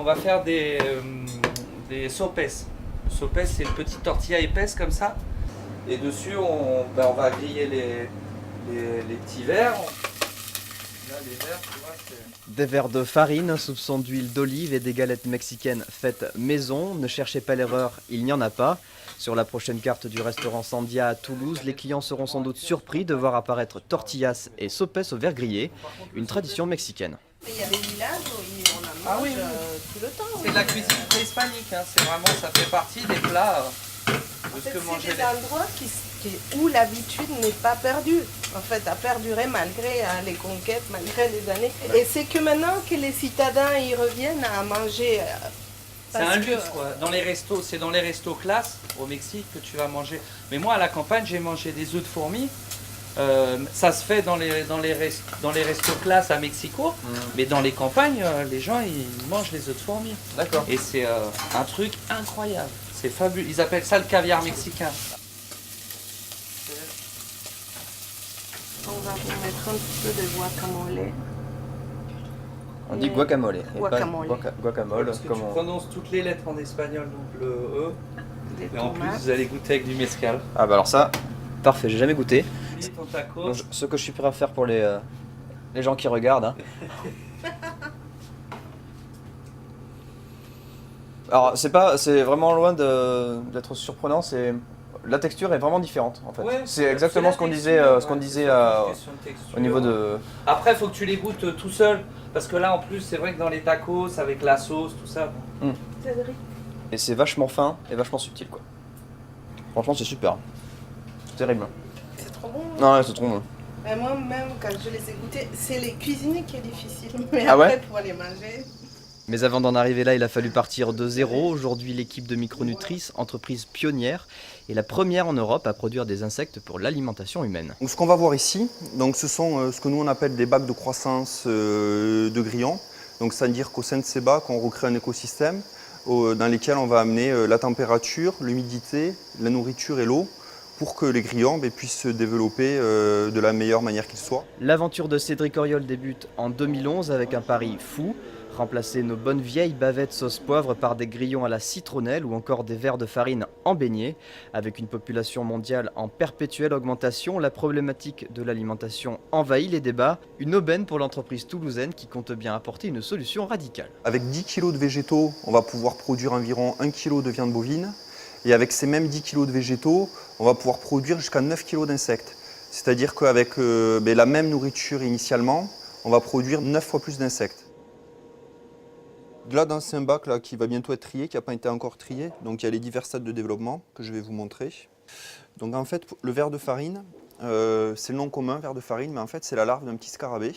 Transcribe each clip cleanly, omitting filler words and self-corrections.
va faire des sopes. Sopes, c'est une petite tortilla épaisse comme ça. Et dessus, on va griller les petits verres. Là, les verres, tu vois, c'est... Des verres de farine, un soupçon d'huile d'olive et des galettes mexicaines faites maison. Ne cherchez pas l'erreur, il n'y en a pas. Sur la prochaine carte du restaurant Sandia à Toulouse, les clients seront sans doute surpris de voir apparaître tortillas et sopes au verre grillé, une tradition mexicaine. Il y a des villages où on en mange tout le temps. C'est de la cuisine préhispanique, hein. C'est vraiment, ça fait partie des plats de ce que mangeaient c'est des endroits où l'habitude n'est pas perdue. En fait, a perduré malgré les conquêtes, malgré les années. Et c'est que maintenant que les citadins y reviennent à manger. C'est un luxe, quoi. Dans les restos, c'est dans les restos classe au Mexique que tu vas manger. Mais moi, à la campagne, j'ai mangé des œufs de fourmis. Ça se fait dans les restos classe à Mexico, mais dans les campagnes, les gens ils mangent les œufs de fourmis. D'accord. Et c'est un truc incroyable. C'est fabuleux. Ils appellent ça le caviar mexicain. On va vous mettre un petit peu de guacamole. On dit guacamole. Guacamole. Guacamole. Parce que tu prononces toutes les lettres en espagnol, donc le E. Les Et en plus, tomates. vous allez goûter avec du mezcal. Ah bah alors ça, parfait, j'ai jamais goûté. Ton tacos. Donc, ce que je suis prêt à faire pour les gens qui regardent. Hein. Alors c'est vraiment loin d'être surprenant. La texture est vraiment différente en fait. Ouais, c'est exactement ce qu'on disait, au niveau de. Après, il faut que tu les goûtes tout seul. Parce que là, en plus, c'est vrai que dans les tacos, avec la sauce, tout ça. Cédric. Et c'est vachement fin et vachement subtil quoi. Franchement, c'est super. C'est terrible. C'est trop bon. Non, ouais, c'est trop bon. Mais moi-même, quand je les ai goûtés, c'est les cuisiner qui est difficile. Mais Ah après, ouais pour les manger. Mais avant d'en arriver là, il a fallu partir de zéro. Aujourd'hui, l'équipe de Micronutrice, entreprise pionnière, est la première en Europe à produire des insectes pour l'alimentation humaine. Donc, ce qu'on va voir ici, donc, ce sont ce que nous on appelle des bacs de croissance de grillons. Donc, c'est-à-dire qu'au sein de ces bacs, on recrée un écosystème dans lequel on va amener la température, l'humidité, la nourriture et l'eau pour que les grillons puissent se développer de la meilleure manière qu'ils soient. L'aventure de Cédric Auriol débute en 2011 avec un pari fou. Remplacer nos bonnes vieilles bavettes sauce poivre par des grillons à la citronnelle ou encore des verres de farine en beignet. Avec une population mondiale en perpétuelle augmentation, la problématique de l'alimentation envahit les débats. Une aubaine pour l'entreprise toulousaine qui compte bien apporter une solution radicale. Avec 10 kg de végétaux, on va pouvoir produire environ 1 kg de viande bovine. Et avec ces mêmes 10 kg de végétaux, on va pouvoir produire jusqu'à 9 kg d'insectes. C'est-à-dire qu'avec la même nourriture initialement, on va produire 9 fois plus d'insectes. Là, dans un bac là, qui va bientôt être trié, qui n'a pas été encore trié, donc il y a les divers stades de développement que je vais vous montrer. Donc en fait, le ver de farine, c'est le nom commun, ver de farine, mais en fait c'est la larve d'un petit scarabée.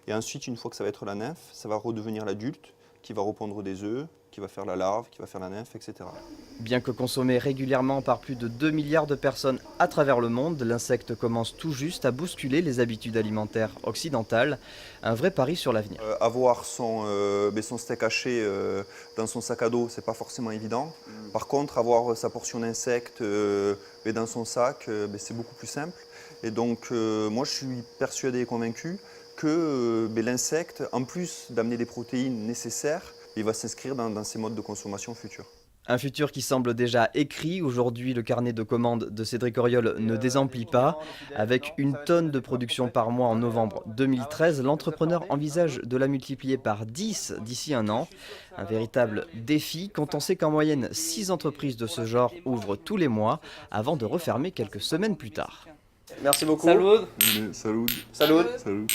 Et ensuite, une fois que ça va être la nymphe, ça va redevenir l'adulte, qui va repondre des œufs, qui va faire la larve, qui va faire la nymphe, etc. Bien que consommé régulièrement par plus de 2 milliards de personnes à travers le monde, l'insecte commence tout juste à bousculer les habitudes alimentaires occidentales. Un vrai pari sur l'avenir. Avoir son steak haché dans son sac à dos, c'est pas forcément évident. Par contre, avoir sa portion d'insectes dans son sac, c'est beaucoup plus simple. Et donc, moi, je suis persuadé et convaincu que l'insecte, en plus d'amener des protéines nécessaires, il va s'inscrire dans ces modes de consommation futurs. Un futur qui semble déjà écrit. Aujourd'hui, le carnet de commandes de Cédric Auriol ne désemplit pas. Avec 1 tonne de production par mois en novembre 2013, l'entrepreneur envisage de la multiplier par 10 d'ici 1 an. Un véritable défi quand on sait qu'en moyenne 6 entreprises de ce genre ouvrent tous les mois avant de refermer quelques semaines plus tard. Merci beaucoup. Salut. Salut. Salut. Salut. Salut.